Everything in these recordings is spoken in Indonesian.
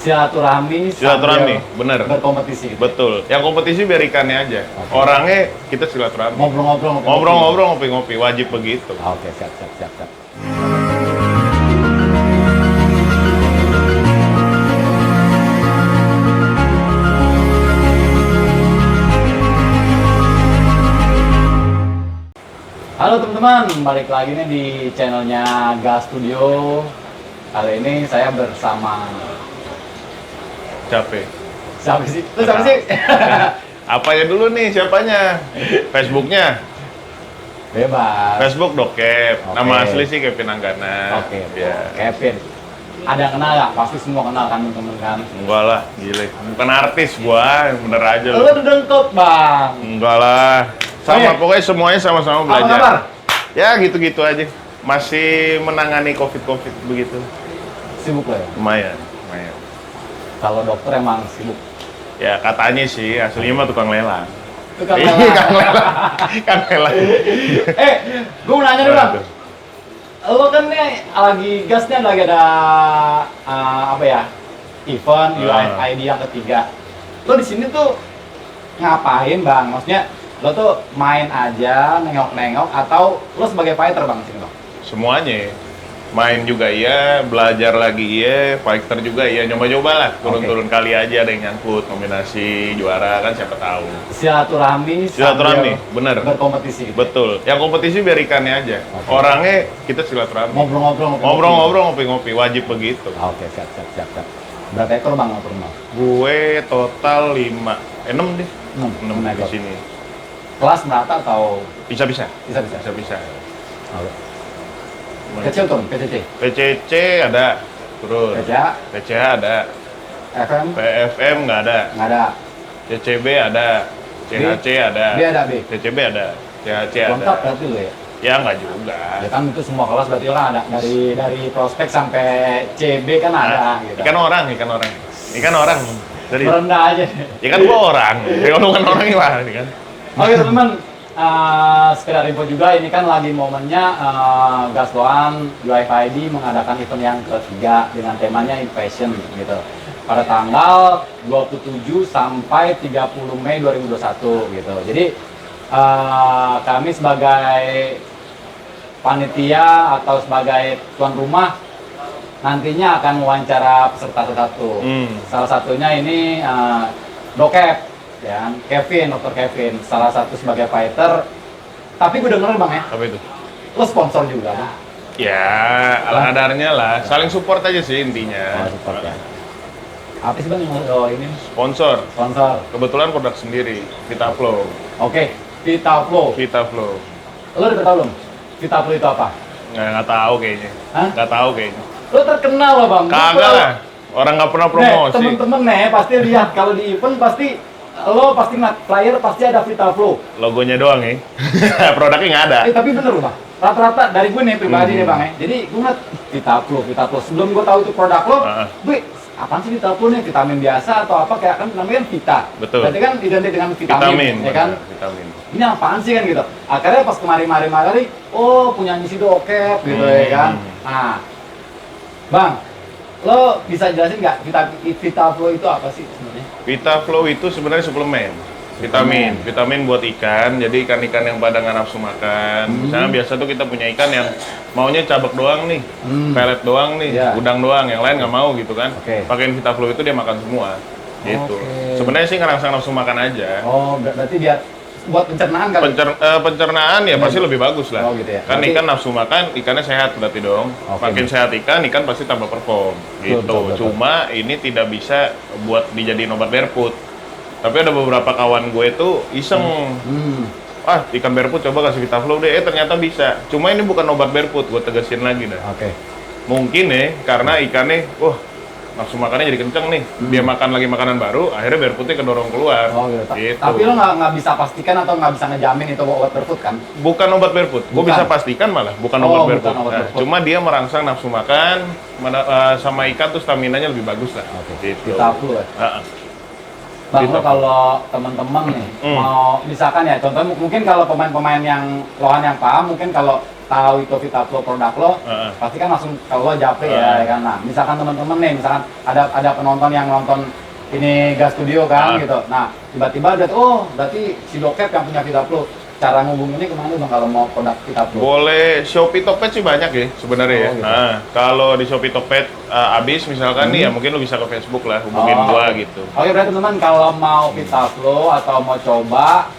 Silaturahmi Silaturahmi, bener. berkompetisi gitu. Betul. Yang kompetisi biar ikannya aja. Oke. Orangnya kita silaturahmi. Ngobrol-ngobrol, Ngobrol-ngobrol, ngopi-ngopi, wajib begitu. Oke, siap, siap, siap, siap. Halo teman-teman, balik lagi nih di channelnya Gas Studio. Kali ini saya bersama Capek. siapa sih? Lu siapa sih? Apanya dulu nih, siapanya? Facebooknya? Bebas. Facebook Dokep. Oke. Nama asli sih Kevin Anggana. Oke, Ya. Kevin. Ada yang kenal nggak? Pasti semua kenal kan teman-teman kan? Enggak lah, gile. Bukan artis gua, bener aja Lu lu. udah dengkot bang. Enggak lah. Sama, Oh, iya? pokoknya semuanya sama-sama Apa belajar. kabar? Ya gitu-gitu aja. Masih menangani COVID begitu. Sibuk lo ya? Lumayan, lumayan. Kalau dokter emang sibuk. Ya katanya sih, aslinya mah tukang lelang. Tukang Iya, lelang. Kang lelang. Kang lelang. Gue mau nanya dulu bang. Waduh. Lo kan nih lagi gasnya lagi ada apa ya? Event UID yang ketiga. Lo di sini tuh ngapain bang? Maksudnya lo tuh main aja, nengok-nengok, atau lo sebagai fighter bang sini bang? Semuanya. Main juga iya, belajar lagi iya, fighter juga iya, nyoba-nyoba lah. Turun-turun kali aja ada yang nyangkut, nominasi juara kan siapa tahu. Silaturahmi Silaturahmi, sambil bener. berkompetisi gitu. Betul. Yang kompetisi biar ikannya aja. Oke. Orangnya kita silaturahmi. Ngobrol-ngobrol, Ngobrol-ngobrol, ngopi-ngopi, wajib begitu. Oke, siap, siap, siap, siap. Berapa ekor bang ngobrol bang? Gue total 5, 6 deh. 6 di ekor. sini. Kelas merata atau Bisa-bisa. bisa-bisa? Bisa-bisa. Oke. Kecil tuh, PCC, PCC ada, turun. PCA, PCA ada. FM, PFM nggak ada. nggak ada. CCB ada. CHC ada. B ada B. CCB ada. CHC Lengkap ada. berarti lo ya? Ya nggak juga. Ya kan itu semua kelas berarti orang ada. Dari prospek sampai CB kan ada gitu. Ikan orang. Ikan orang. Jadi, Merendah aja. ya kan gua orang. Ya kalau bukan orang gimana nih kan? Oke teman-teman, sekedar info juga ini kan lagi momennya Gasloan UID mengadakan event yang ketiga dengan temanya Innovation gitu. Pada tanggal 27 sampai 30 Mei 2021 gitu. Jadi kami sebagai panitia atau sebagai tuan rumah nantinya akan wawancara peserta satu-satu. Salah satunya ini Dokep, ya, Kevin, Dr. Kevin, salah satu sebagai fighter. Tapi gue denger bang ya, Apa itu? lo sponsor juga bang? Ya, ala kadarnya lah. Saling support aja sih intinya. Support ya. Apa sih bang yang lo ini? Sponsor. Sponsor. Kebetulan produk sendiri, VitaFlow. Oke, VitaFlow. VitaFlow. Lo udah tahu belum? VitaFlow itu apa? Nggak tahu kayaknya. Hah? Nggak tahu kayaknya. Lo terkenal loh bang. Kagak lah. Orang nggak pernah promosi. Temen-temen nih pasti lihat kalau di event pasti lo pasti ngeliat flyer pasti ada VitaFlow. Logonya doang ya. Produknya nggak ada. Tapi bener loh bang. Rata-rata dari gue nih pribadi nih bang ya. Jadi gue ngeliat VitaFlow. Sebelum gue tahu itu produk lo, gue apaan sih VitaFlow nih? Vitamin biasa atau apa? Kayak kan namanya kan Vita. Betul. Berarti kan identik dengan vitamin, ya kan? benar, vitamin. Ini apaan sih kan gitu. Akhirnya pas kemarin-kemarin, oh punya si Dokep gitu ya kan. Nah, bang, lo bisa jelasin nggak VitaFlow itu apa sih sebenarnya? VitaFlow itu sebenarnya suplemen. Vitamin buat ikan. Jadi ikan-ikan yang pada nggak nafsu makan. Misalnya biasa tuh kita punya ikan yang maunya cabak doang nih, pelet doang nih, Iya. udang doang, yang lain nggak mau gitu kan. Oke. Pakein VitaFlow itu dia makan semua. Gitu. Oke. Sebenarnya sih ngerangsang nafsu makan aja. Oh, berarti dia buat pencernaan kali? Pencernaan ya pasti lebih bagus lah. Oh, gitu ya. Kan Berarti- ikan nafsu makan, ikannya sehat berarti dong. Oke. Makin sehat ikan pasti tambah perform. Gitu. betul. Cuma ini tidak bisa buat dijadiin obat barefoot. Tapi ada beberapa kawan gue tuh iseng. Ah, ikan barefoot coba kasih VitaFlow deh. Ternyata bisa. Cuma ini bukan obat barefoot, gue tegasin lagi dah. Oke. Mungkin karena ikannya, nafsu makannya jadi kenceng nih. Dia makan lagi makanan baru, akhirnya barefootnya kedorong keluar. Oh gitu. Gitu. Tapi lo nggak bisa pastikan atau nggak bisa ngejamin itu obat barefoot kan? Bukan obat barefoot, gue Bukan. bisa pastikan malah bukan Oh, obat bukan barefoot. obat Nah, barefoot. cuma dia merangsang nafsu makan, sama ikan tuh staminanya lebih bagus lah. Oke. Gitu. VitaFlow ya. Heeh. Bang, lo VitaFlow. kalau teman-teman nih mau misalkan ya contohnya mungkin kalau pemain-pemain yang lohan yang paham mungkin kalau tahu itu VitaFlow produk lo, pasti kan langsung kalau lo japri ya kan. Nah, misalkan teman-teman nih, misalkan ada penonton yang nonton ini Gas Studio kan gitu. Nah, tiba-tiba ada berarti si Dokep yang punya VitaFlow. Cara ngubunginnya kemana Bang kalau mau produk VitaFlow? Boleh Shopee Tokped sih banyak ya sebenarnya ya. gitu. Nah, kalau di Shopee Tokped habis misalkan nih ya mungkin lo bisa ke Facebook lah hubungin gua gitu. Oke, berarti teman kalau mau VitaFlow atau mau coba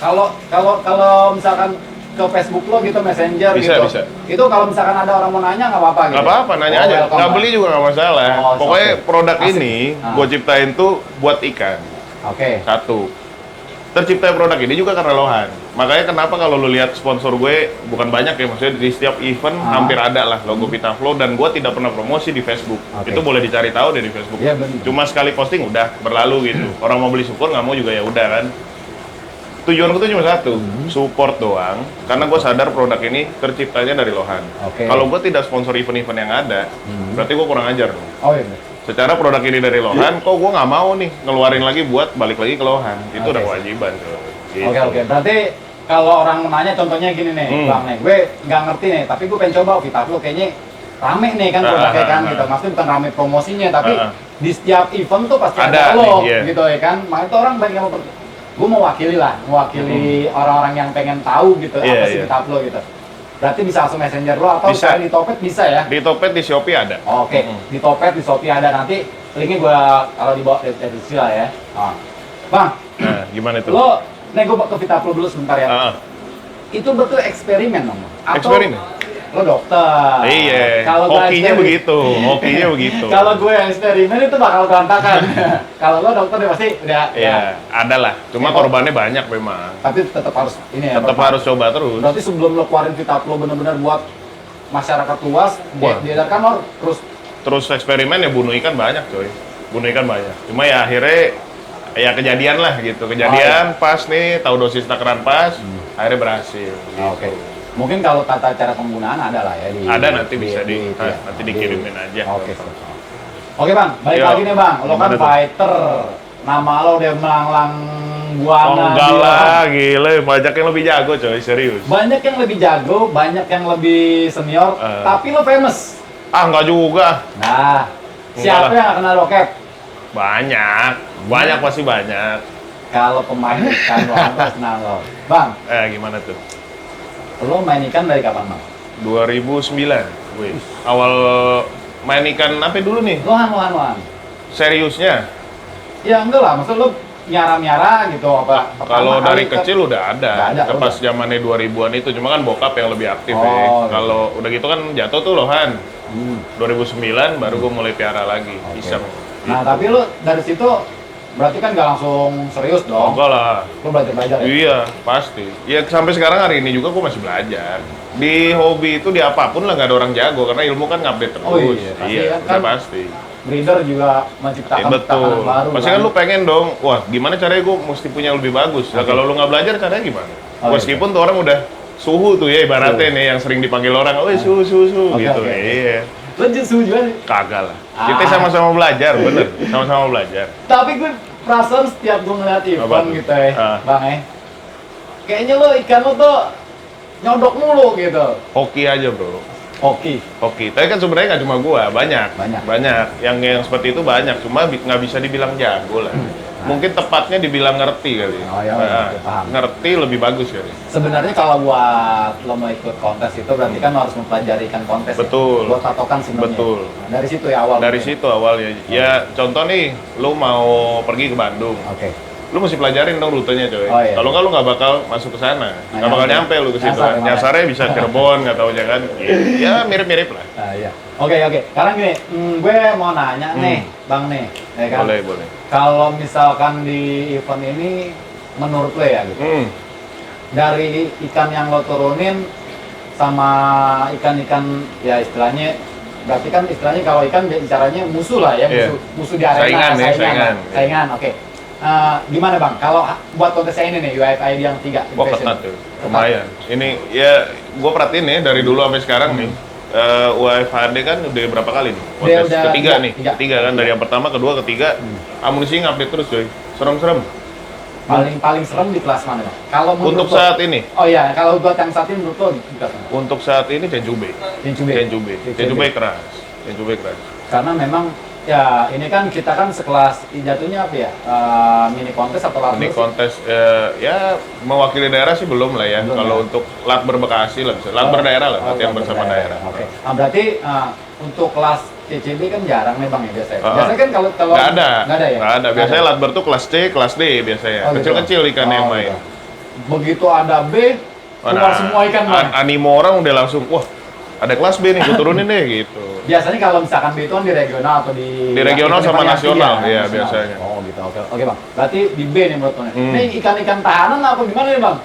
kalau misalkan ke Facebook lo gitu, Messenger Bisa, gitu. bisa. Itu kalau misalkan ada orang mau nanya nggak apa-apa gitu. Nggak apa-apa, nanya aja. welcome, Nggak Bang. beli juga nggak masalah. Oh, Pokoknya oke. produk Asik. ini Ah. gue ciptain tuh buat ikan. Oke. Satu. Tercipta produk ini juga karena Lohan. Makanya kenapa kalau lu lihat sponsor gue bukan banyak ya, maksudnya di setiap event hampir ada lah logo VitaFlow dan gue tidak pernah promosi di Facebook. Oke. Itu boleh dicari tahu deh di Facebook. Iya, benar. Cuma sekali posting udah berlalu gitu. Orang mau beli syukur nggak mau juga ya udah kan. Tujuan gue tuh cuma satu, support doang. Karena gue sadar produk ini terciptanya dari Lohan. Oke. Kalau gue tidak sponsor event-event yang ada, berarti gue kurang ajar dong. Oh iya. Secara produk ini dari Lohan, kok gue nggak mau nih ngeluarin lagi buat balik lagi ke Lohan. Itu Oke. udah kewajiban tuh. Gitu. Oke. Berarti kalau orang nanya contohnya gini nih, Bang nih, gue nggak ngerti nih, tapi gue pengen coba VitaFlow kayaknya rame nih kan produknya kan gitu. Maksudnya bukan rame promosinya, tapi di setiap event tuh pasti ada Ada lo nih, iya. gitu ya kan. Makanya itu orang banyak yang mau gue mewakili orang-orang yang pengen tahu gitu apa sih VitaFlow gitu. Berarti bisa langsung Messenger lo atau Bisa. di Topet bisa ya? Di Tokped di Shopee ada. Oke, di Topet, di Shopee ada, nanti linknya gua kalau di bawah deskripsi lah ya. Bang, Nah, gimana itu? lo nego ke VitaFlow dulu sebentar ya. Ah, Itu betul eksperimen dong? Atau eksperimen. lo dokter? Iya. Kalau gua Hokinya eksperimen- begitu. Hokinya begitu. Kalau gue eksperimen itu bakal berantakan. Kalau lo dokter ya pasti udah. Iya, ada lah. Cuma Ya, korbannya banyak memang. Tapi tetap harus ini ya. Tetap Bapak. harus coba terus. Berarti sebelum lo keluarin VitaFlow bener-bener buat masyarakat luas, Wah. diedarkan lo terus. Terus eksperimen ya bunuh ikan banyak coy. Bunuh ikan banyak. Cuma ya akhirnya ya kejadian lah gitu. Kejadian pas nih, tahu dosis takaran pas, akhirnya berhasil. Gitu. Oke. Mungkin kalau tata cara penggunaan ada lah ya di. Ada nanti bisa itu ya. nanti dikirimin aja. Oke. Oke Bang, balik Yo, lagi nih Bang. Lo kan gimana tuh? fighter. Nama lo udah melanglang Oh, buana. enggak di lah, lahan. gile. Banyak yang lebih jago coy, serius. Banyak yang lebih jago, banyak yang lebih senior, tapi lo famous. Ah, enggak juga. Nah, Enggak siapa lah. yang gak kenal lo Cap? Banyak. Banyak pasti banyak. Kalau pemain ikan lo harus kenal lo. Bang, Gimana tuh? lo main ikan dari kapan Bang? 2009. Wih. Awal main ikan apa dulu nih? Lohan. Seriusnya? Ya enggak lah, maksud lo miara-miara gitu apa? Kalau pertama dari kali kecil udah ada. Udah ada, Pas zamannya 2000-an itu, cuma kan bokap yang lebih aktif Oh, ya. gitu. Kalau udah gitu kan jatuh tuh Lohan. 2009 baru gue mulai piara lagi, Oke. iseng. Nah, tapi lo dari situ berarti kan gak langsung serius dong. Enggak lah. Lo belajar ya? Iya, pasti. Ya sampai sekarang hari ini juga gue masih belajar. Di hobi itu di apapun lah nggak ada orang jago karena ilmu kan ngupdate terus. Oh iya, pasti iya, kan. udah pasti. Breeder juga menciptakan Betul. ciptaan baru. Pasti kan lu pengen dong, wah gimana caranya gue mesti punya lebih bagus. Nah Oke. kalau lu nggak belajar caranya gimana? Oh, iya. Meskipun tuh orang udah suhu tuh ya ibaratnya nih yang sering dipanggil orang, oh suhu Oke, gitu. oke. Iya. Lo justru juga. Kagak lah. Ah. Kita sama-sama belajar, bener. Sama-sama belajar. Tapi gue perasaan setiap gue ngeliat Apa event tuh? gitu ya, Ah. Bang ya. Kayaknya lo ikan lo tuh nyodok mulu gitu. Hoki aja bro. Hoki. Hoki. Tapi kan sebenarnya nggak cuma gua, banyak. Banyak. Yang seperti itu banyak. Cuma nggak bisa dibilang jago lah. Mungkin tepatnya dibilang ngerti kali. Oh, iya, Nah, oke, paham. ngerti lebih bagus kali. Sebenarnya kalau buat lo mau ikut kontes itu berarti kan lo harus mempelajari ikan kontes. Betul. Ya? Buat patokan sebenarnya. Betul. Nah, dari situ ya awal. Dari situ awalnya. Ya contoh nih, lu mau pergi ke Bandung. Oke. Lu mesti pelajarin dong rutenya coy. Oh, iya. Kalau nggak lu nggak bakal masuk ke sana. Nggak bakal nyampe lu ke situ. Nyasar, ya, Nyasarnya bisa Cirebon, nggak tahu kan. Ya mirip-mirip lah. Nah, iya. Oke. Sekarang gini, gue mau nanya nih, Bang nih, ya kan? Boleh. Kalau misalkan di event ini, menurut lo ya gitu, dari ikan yang lo turunin sama ikan-ikan ya istilahnya, berarti kan istilahnya kalau ikan bicaranya musuh lah ya, Iya. musuh di arena, saingan. Oke. Gimana Bang? Kalau buat kontesnya ini nih, UIFID yang 3 Wah ketat tuh, lumayan. Ini ya gue perhatiin nih dari dulu sampai sekarang nih. UFHD kan udah berapa kali nih? Kontes Udah ketiga nih, tiga. ketiga kan dari yang pertama, kedua, ketiga. Amunisi ngupdate terus coy, serem-serem. Paling serem di kelas mana, Bang? Kalau menurut Untuk lo- saat ini, Oh iya, kalau buat yang saat ini menurut lo di kelas mana? untuk saat ini Tenjube. Tenjube. Tenjube keras. Tenjube keras. Karena memang ya ini kan kita kan sekelas jatuhnya apa ya? Mini kontes atau Ini larger? kontes ya mewakili daerah sih belum lah ya. Belum Kalau ya. untuk Latber Bekasi lah bisa. Latber daerah lah, latihan bersama daerah. Oke. Nah, berarti untuk kelas CCB kan jarang nih Bang ya biasanya. Ah. Biasanya kan kalau Nggak ada. Nggak ada ya? Nggak ada. Biasanya Latber tuh kelas C, kelas D biasanya. Oh, gitu. Kecil-kecil ikan yang Oh, main. gitu. Begitu ada B, keluar semua ikan Bang. Animo orang udah langsung, wah ada kelas B nih, gue turunin deh gitu. Biasanya kalau misalkan B itu kan di regional atau di Regional event sama variasi nasional, ya, iya, nasional. biasanya. Oh gitu, oke Bang. Berarti di B nih menurut lo nih. Hmm. Ini ikan-ikan tahanan apa gimana nih Bang?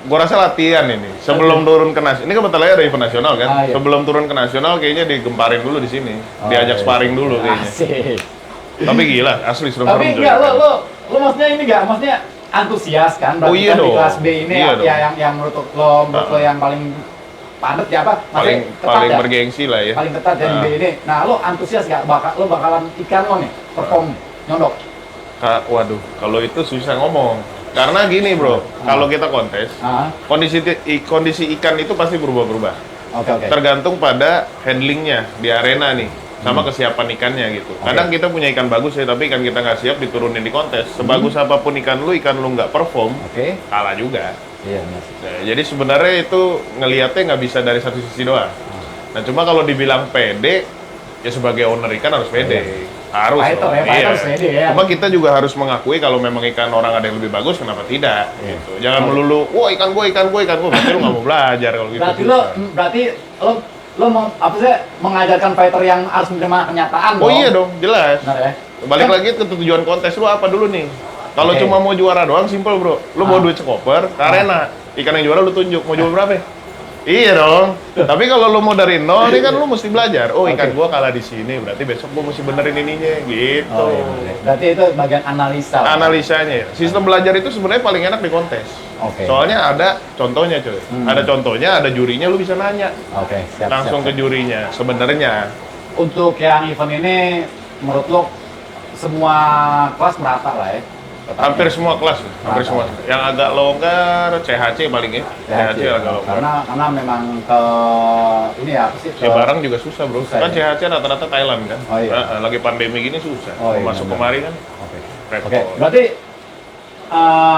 Gue rasa latihan ini. Sebelum turun ke nasional, ini kebetulan ada event nasional kan. Ah, iya. Sebelum turun ke nasional kayaknya digemparin dulu di sini. Diajak iya. sparring dulu kayaknya. Asik. Tapi gila, asli serem-serem. Tapi coy. enggak lo maksudnya ini enggak maksudnya antusias kan berarti Oh, iya kan di dong. kelas B ini Iya ya, dong. yang menurut lo yang paling padat ya apa? paling Maksudnya ketat paling ya? bergengsi lah ya. Paling ketat ya di B ini. Nah, lo antusias gak lo bakalan ikan lo nih perform nyondok. Waduh, kalau itu susah ngomong. Karena gini bro, kalau kita kontes, Ah, kondisi ikan itu pasti berubah-berubah. oke. Tergantung pada handlingnya di arena nih, sama kesiapan ikannya gitu. Kadang kita punya ikan bagus ya, tapi ikan kita nggak siap diturunin di kontes. Sebagus apapun ikan lu nggak perform, Oke. kalah juga. Iya, benar. Nah, jadi sebenarnya itu ngelihatnya nggak bisa dari satu sisi doang. Nah cuma kalau dibilang pede, ya sebagai owner ikan harus pede. Harus Fighter dong, ya, fighter harus pede ya. Cuma kita juga harus mengakui kalau memang ikan orang ada yang lebih bagus, kenapa tidak? Iya. Gitu. Jangan melulu, wah ikan gue, berarti lu nggak mau belajar kalau gitu. Berarti lo mau apa sih mengajarkan fighter yang harus menerima kenyataan Oh iya dong, jelas. Benar ya. Balik Kan- lagi ke tujuan kontes lu apa dulu nih? Kalau Oke. cuma mau juara doang, simple bro. Lu bawa duit sekoper, ke arena. Ikan yang juara lu tunjuk, mau jual berapa? Iya dong. Tapi kalau lu mau dari nol, ini kan lu mesti belajar. Oh ikan Oke. gua kalah di sini, berarti besok gua mesti benerin ininya, gitu. Oh iya, benar. Berarti itu bagian analisa. Analisanya ya. Sistem belajar itu sebenarnya paling enak di kontes. Oke. Soalnya ada contohnya cuy. Ada contohnya, ada jurinya, lu bisa nanya. Oke, siap. Langsung ke jurinya. Sebenarnya Untuk yang event ini menurut lo semua kelas merata lah ya. Tetapnya. hampir semua kelas, hampir Rata. semua. Yang agak longgar, CHC paling ya. CHC agak longgar. Karena memang ke ini ya apa sih? Ya barang juga susah bro. Susah, Kan ya? CHC rata-rata Thailand kan. Oh, iya. Lagi pandemi gini susah. Oh, iya, Mau masuk benar. kemari kan. Oke. repot. Oke, berarti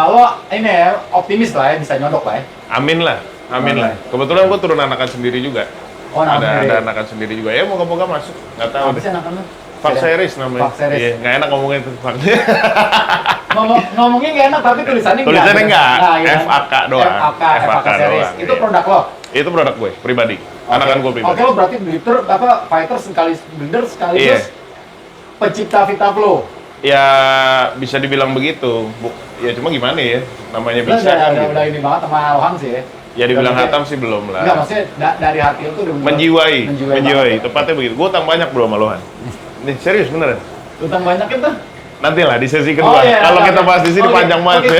lo ini ya optimis lah ya bisa nyodok lah ya. Amin lah, amin lah. Kebetulan gua turun anakan sendiri juga. Oh, Ada anakan sendiri juga. Ya moga-moga masuk. Nggak tahu Apa deh. sih anak-anak? Fak series namanya. Fak series. Iya, nggak enak ngomongin itu fak. Ngomongnya nggak enak tapi tulisannya enggak. Tulisannya enggak. Nah, gitu. FAK doang. FAK series. doang, Itu iya. produk lo. Itu produk gue pribadi. Anakan gue pribadi. Oke, lo berarti breeder apa fighter sekaligus breeder sekaligus Iya. pencipta Vitaflo. Ya bisa dibilang begitu. Ya cuma gimana ya? Namanya Lo bisa kan. gitu. udah ini banget sama Alham sih ya. Ya dibilang Maksudnya- hatam sih belum lah. Enggak, maksudnya dari hati lo tuh udah bener- Menjiwai. banget. Tepatnya begitu. Gue utang banyak bro sama Lohan. Nih serius beneran. Utang banyak itu. Nanti lah di sesi kedua. Kalau kita bahas di sini panjang banget ya.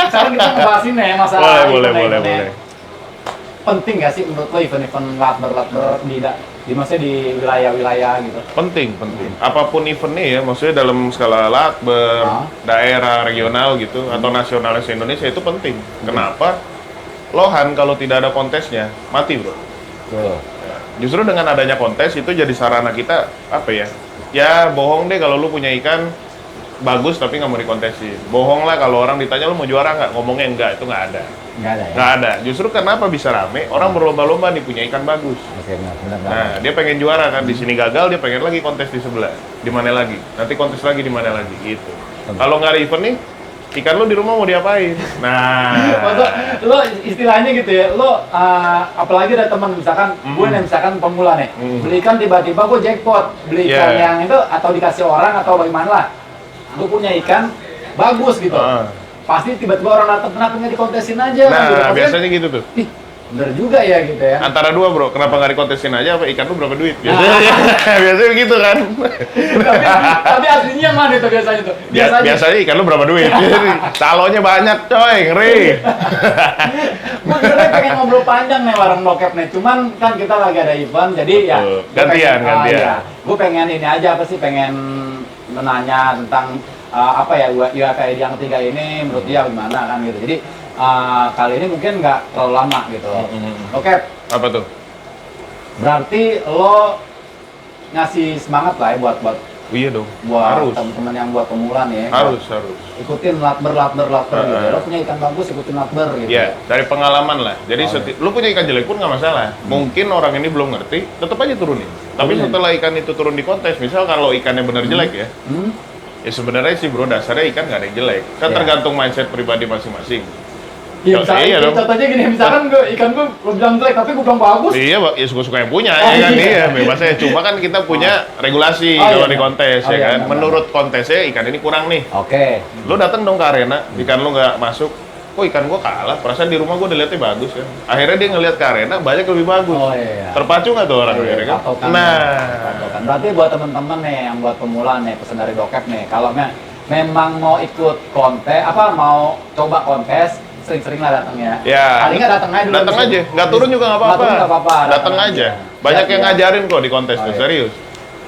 Sekarang kita ngebahas ini ya masalah Boleh. event-eventnya. Penting nggak sih menurut lo event-event latber di maksudnya di wilayah-wilayah gitu? Penting. Apapun eventnya ya, maksudnya dalam skala latber, daerah, regional gitu, atau nasional se-Indonesia itu penting. Kenapa? Lohan kalau tidak ada kontesnya, mati bro. Tuh. Justru dengan adanya kontes itu jadi sarana kita, apa ya? Ya bohong deh kalau lu punya ikan bagus tapi nggak mau dikontesin. Bohong lah kalau orang ditanya lu mau juara nggak, ngomongnya enggak, itu nggak ada. Nggak ada ya? Nggak ada. Justru kenapa bisa rame? Orang berlomba-lomba nih punya ikan bagus. Oke, benar. Nah, dia pengen juara kan, di sini gagal, dia pengen lagi kontes di sebelah. Di mana lagi? Nanti kontes lagi di mana lagi, gitu. Kalau nggak ada event nih, ikan lu di rumah mau diapain? Nah, Maksud, lo istilahnya gitu ya, lo apalagi ada teman misalkan gue nih misalkan pemula nih, beli ikan tiba-tiba gue jackpot, beli ikan Yeah. yang itu atau dikasih orang atau bagaimana lah, gue punya ikan bagus gitu, pasti tiba-tiba orang datang kenapa nggak dikontesin aja? nah gitu. Maksudnya, biasanya gitu tuh. ih, bener juga ya gitu ya. Antara dua bro, kenapa nggak dikontesin aja? Apa ikan lu berapa duit? Biasanya begitu kan. tapi aslinya mana itu biasanya tuh? Biasanya ikan lu berapa duit? Calonnya banyak coy, ngeri. Gue sebenarnya pengen ngobrol panjang nih bareng bokep nih, cuman kan kita lagi ada event, jadi ya Betul. Gantian. Gue pengen ini aja apa sih, pengen menanya tentang apa ya UFID yang ketiga ini menurut dia gimana kan gitu. Jadi kali ini mungkin nggak terlalu lama gitu. Oke, Apa tuh? berarti lo ngasih semangat lah ya buat Iya dong. buat teman-teman yang buat pemula nih. Harus. Ikutin latber gitu. Lo punya ikan bagus, ikutin latber gitu. Ya, dari pengalaman lah. Jadi lu punya ikan jelek pun nggak masalah. Mungkin orang ini belum ngerti, tetap aja turunin. Tapi setelah ikan itu turun di kontes, misal kalau ikannya benar jelek ya, ya sebenarnya sih bro, dasarnya ikan nggak ada yang jelek. Kan Iya. tergantung mindset pribadi masing-masing. Iya, misalkan, Iya dong. contohnya gini, misalkan ikan gue bilang jelek, tapi gue bilang bagus. Iya, ya suka-suka yang punya, Oh, ya kan? iya. Iya, bebasnya. Cuma kan kita punya regulasi Oh, kalau iya, di kontes, oh, ya iya, kan? benar. Menurut kontesnya, ikan ini kurang nih. Oke. Lu datang dong ke arena, ikan lu nggak masuk, kok ikan gua kalah? Perasaan di rumah gua udah liatnya bagus ya. Akhirnya dia ngeliat ke arena, banyak lebih bagus. Oh iya. Terpacu nggak tuh orang akhirnya kan? Patokan. Nah, Berarti buat temen-temen nih yang buat pemula nih, pesan dari Dokep nih, kalau memang mau ikut kontes, mau coba kontes, sering-sering lah datangnya. ya. Paling nggak datang aja dulu. Datang aja, nggak turun juga nggak Nggak turun nggak apa-apa. apa-apa, Datang datang aja. aja. Banyak Ya, yang ya. ngajarin kok di kontes Oh, tuh, iya. serius.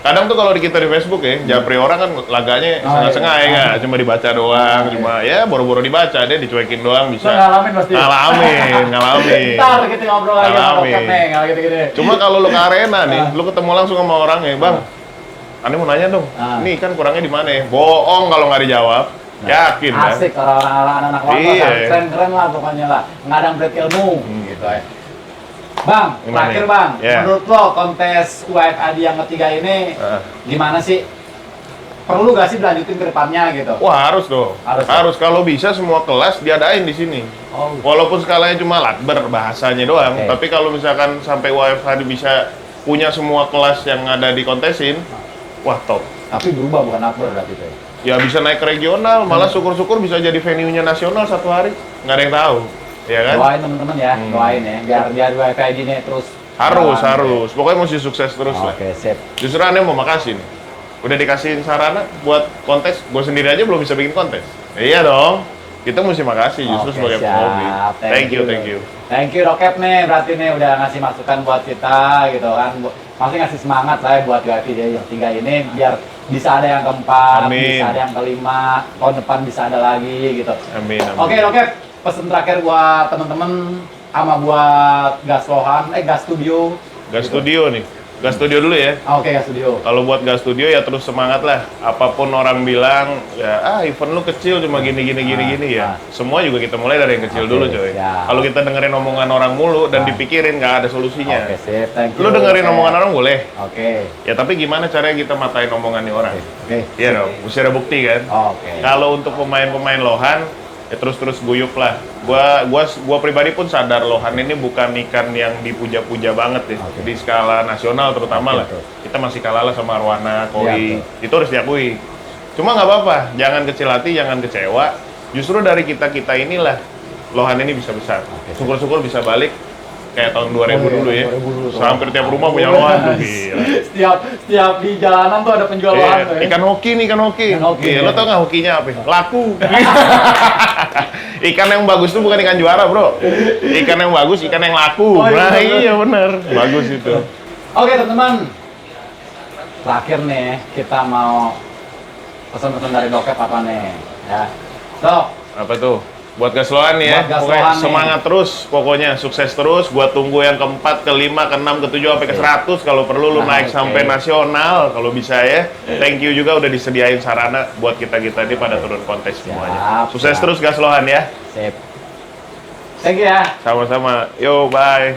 Kadang tuh kalau di kita di Facebook ya, japri orang kan laganya Oh, setengah-setengah iya. ya nggak? Cuma dibaca doang, Oh, cuma ya boro-boro dibaca, dia dicuekin doang bisa. Lo ngalamin pasti. Ngalamin. Ntar kita ngobrol lagi sama Ngalamin. Dokep nih, kalau gitu-gitu. Cuma kalau lu ke arena nih, lu ketemu langsung sama orangnya, bang. Ane mau nanya dong, Ah. ini ikan kurangnya di mana ya? Bohong kalau nggak dijawab, yakin kan? Asik orang-orang anak waktu Iya. keren-keren lah pokoknya lah, ngadang berat ilmu gitu ya. Bang, Gimana terakhir nih? bang, Ya. menurut lo kontes UFID yang ketiga ini Ah. gimana sih? Perlu gak sih dilanjutin ke depannya gitu? Wah harus dong, Harus. harus kalau bisa semua kelas diadain di sini. Oh, Walaupun skalanya cuma latber bahasanya doang, Oke. tapi kalau misalkan sampai WFH bisa punya semua kelas yang ada di kontesin, wah top. tapi berubah bukan akbar berarti tuh. Ya bisa naik ke regional, malah syukur-syukur bisa jadi venue-nya nasional satu hari, nggak ada yang tahu, ya kan? Doain teman-teman ya, doain ya, biar UFID ini terus Harus, jalan, harus. Pokoknya mesti sukses terus lah. Oke, sip. Justru aneh mau makasih nih. Udah dikasihin sarana buat kontes, gue sendiri aja belum bisa bikin kontes. Iya dong, kita mesti makasih justru Oke, sebagai siap. penghobi. Thank you. Thank you Dokep nih, berarti nih udah ngasih masukan buat kita gitu kan. Masih ngasih semangat lah ya buat UFID yang tiga ini biar bisa ada yang keempat, Amin. bisa ada yang kelima, tahun depan bisa ada lagi gitu. Amin. Oke Dokep, pesen terakhir buat temen-temen sama buat Gas Lohan, Gas Studio. Gas studio nih. Gas studio dulu ya. Oke, Gas Studio. Kalau buat gas studio ya terus semangat lah. Apapun orang bilang, ya event lu kecil cuma gini ya. Semua juga kita mulai dari yang kecil Oke, dulu coy. siap. Kalau kita dengerin omongan orang mulu dan Ah. dipikirin nggak ada solusinya. Oke, sip. Thank you. Lu dengerin Dokep. omongan orang boleh. Oke. Ya tapi gimana caranya kita matain omongan nih orang? Oke. Iya dong, mesti ada bukti kan. Oke. Kalau untuk pemain-pemain Lohan, ya terus guyup lah. Gua pribadi pun sadar Lohan ini bukan ikan yang dipuja-puja banget ya. Oke. Di skala nasional terutama Oke, lah. betul. Kita masih kalah lah sama Arwana, Koi. Iya, Itu harus diakui. Cuma nggak apa-apa, jangan kecil hati, jangan kecewa. Justru dari kita-kita inilah Lohan ini bisa besar. Oke. Syukur-syukur bisa balik kayak tahun 2000 dulu ya. 2000 dulu tuh. Hampir tiap rumah punya Lohan tuh. Gila. Setiap di jalanan tuh ada penjual Iya, lohan tuh ya. ikan hoki nih, ikan hoki. Ikan hoki, Iya, ya. lo tau nggak hokinya apa? Laku. Ikan yang bagus tuh bukan ikan juara, bro. Ikan yang bagus, ikan yang laku. Oh, iya, Nah, bener. iya bener. Bagus itu. Oke teman-teman, terakhir nih kita mau pesan-pesan dari Dokep apa nih? Ya, so Apa tuh? Buat gas lohan nih ya. Buat gas Pokoknya lohan nih. semangat terus, pokoknya sukses terus. Buat tunggu yang keempat, kelima, keenam, ketujuh, sampai ke 100. Kalau perlu lu Nah, naik oke. sampai nasional, kalau bisa ya. Thank you juga udah disediain sarana buat kita-kita ini pada turun kontes semuanya. Siap, Sukses siap. terus gas lohan ya. sip. Thank you ya. Sama-sama. Yo, bye.